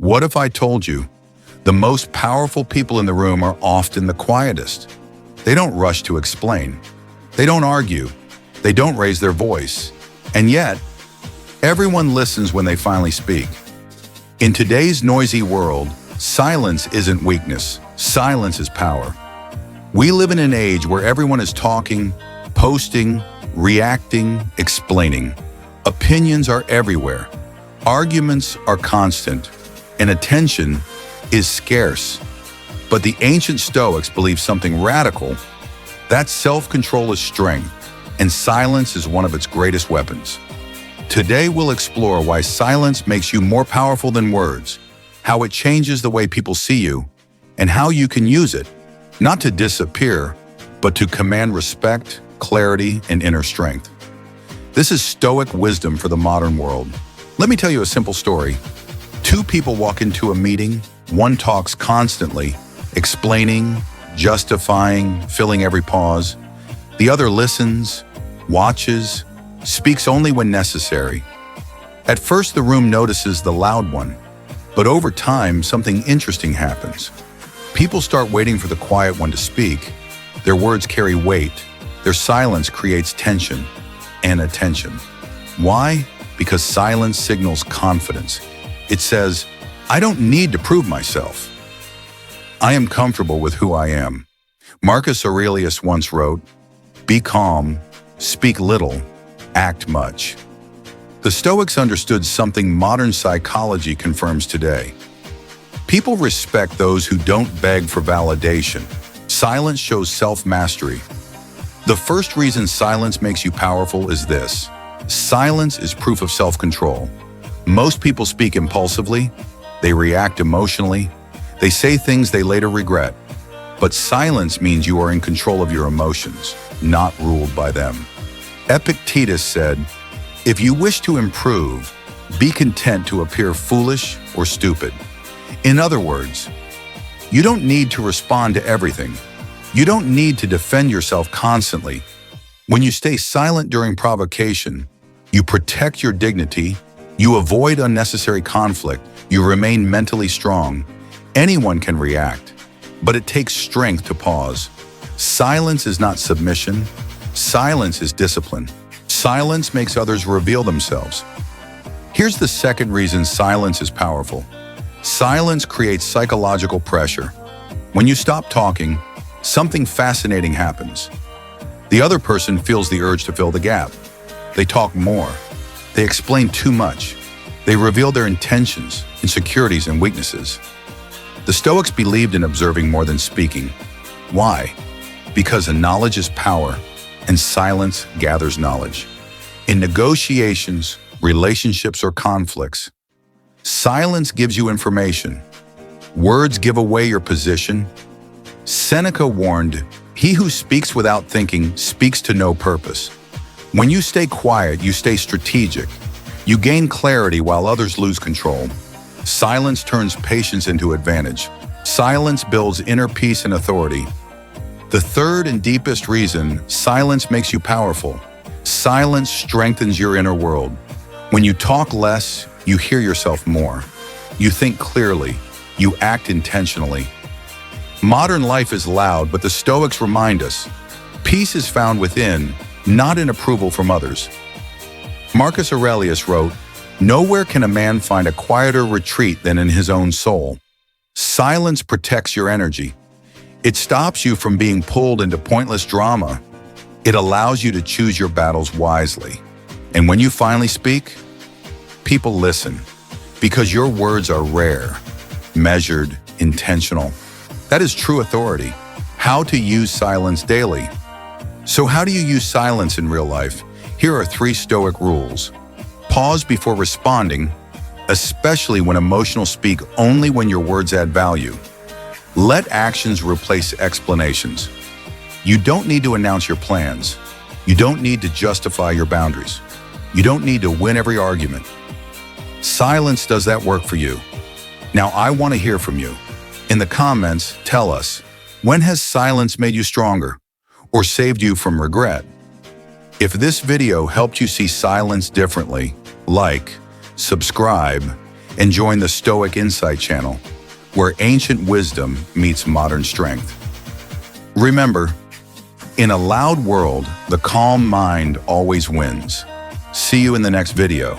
What if I told you the most powerful people in the room are often the quietest? They don't rush to explain. They don't argue. They don't raise their voice. And yet, everyone listens when they finally speak. In today's noisy world, silence isn't weakness. Silence is power. We live in an age where everyone is talking, posting, reacting, explaining. Opinions are everywhere. Arguments are constant, and attention is scarce. But the ancient Stoics believed something radical. That self-control is strength, and silence is one of its greatest weapons. Today we'll explore why silence makes you more powerful than words, how it changes the way people see you, and how you can use it, not to disappear, but to command respect, clarity, and inner strength. This is Stoic wisdom for the modern world. Let me tell you a simple story. Two people walk into a meeting. One talks constantly, explaining, justifying, filling every pause. The other listens, watches, speaks only when necessary. At first, the room notices the loud one, but over time, something interesting happens. People start waiting for the quiet one to speak. Their words carry weight. Their silence creates tension and attention. Why? Because silence signals confidence. It says, I don't need to prove myself. I am comfortable with who I am. Marcus Aurelius once wrote, be calm, speak little, act much. The Stoics understood something modern psychology confirms today. People respect those who don't beg for validation. Silence shows self-mastery. The first reason silence makes you powerful is this. Silence is proof of self-control. Most people speak impulsively. They react emotionally. They say things they later regret. But silence means you are in control of your emotions, not ruled by them. Epictetus said, if you wish to improve, be content to appear foolish or stupid. In other words, you don't need to respond to everything. You don't need to defend yourself constantly. When you stay silent during provocation, you protect your dignity, you avoid unnecessary conflict, you remain mentally strong. Anyone can react, but it takes strength to pause. Silence is not submission. Silence is discipline. Silence makes others reveal themselves. Here's the second reason silence is powerful. Silence creates psychological pressure. When you stop talking, something fascinating happens. The other person feels the urge to fill the gap. They talk more. They explain too much. They reveal their intentions, insecurities, and weaknesses. The Stoics believed in observing more than speaking. Why? Because knowledge is power, and silence gathers knowledge. In negotiations, relationships, or conflicts, silence gives you information. Words give away your position. Seneca warned, he who speaks without thinking speaks to no purpose. When you stay quiet, you stay strategic. You gain clarity while others lose control. Silence turns patience into advantage. Silence builds inner peace and authority. The third and deepest reason silence makes you powerful. Silence strengthens your inner world. When you talk less, you hear yourself more. You think clearly. You act intentionally. Modern life is loud, but the Stoics remind us, peace is found within, not in approval from others. Marcus Aurelius wrote, nowhere can a man find a quieter retreat than in his own soul. Silence protects your energy. It stops you from being pulled into pointless drama. It allows you to choose your battles wisely. And when you finally speak, people listen, because your words are rare, measured, intentional. That is true authority. How to use silence daily. So how do you use silence in real life? Here are 3 Stoic rules. Pause before responding, especially when emotional. Speak only when your words add value. Let actions replace explanations. You don't need to announce your plans. You don't need to justify your boundaries. You don't need to win every argument. Silence does that work for you. Now I want to hear from you. In the comments, tell us, when has silence made you stronger or saved you from regret? If this video helped you see silence differently, like, subscribe, and join the Stoic Insight channel, where ancient wisdom meets modern strength. Remember, in a loud world, the calm mind always wins. See you in the next video.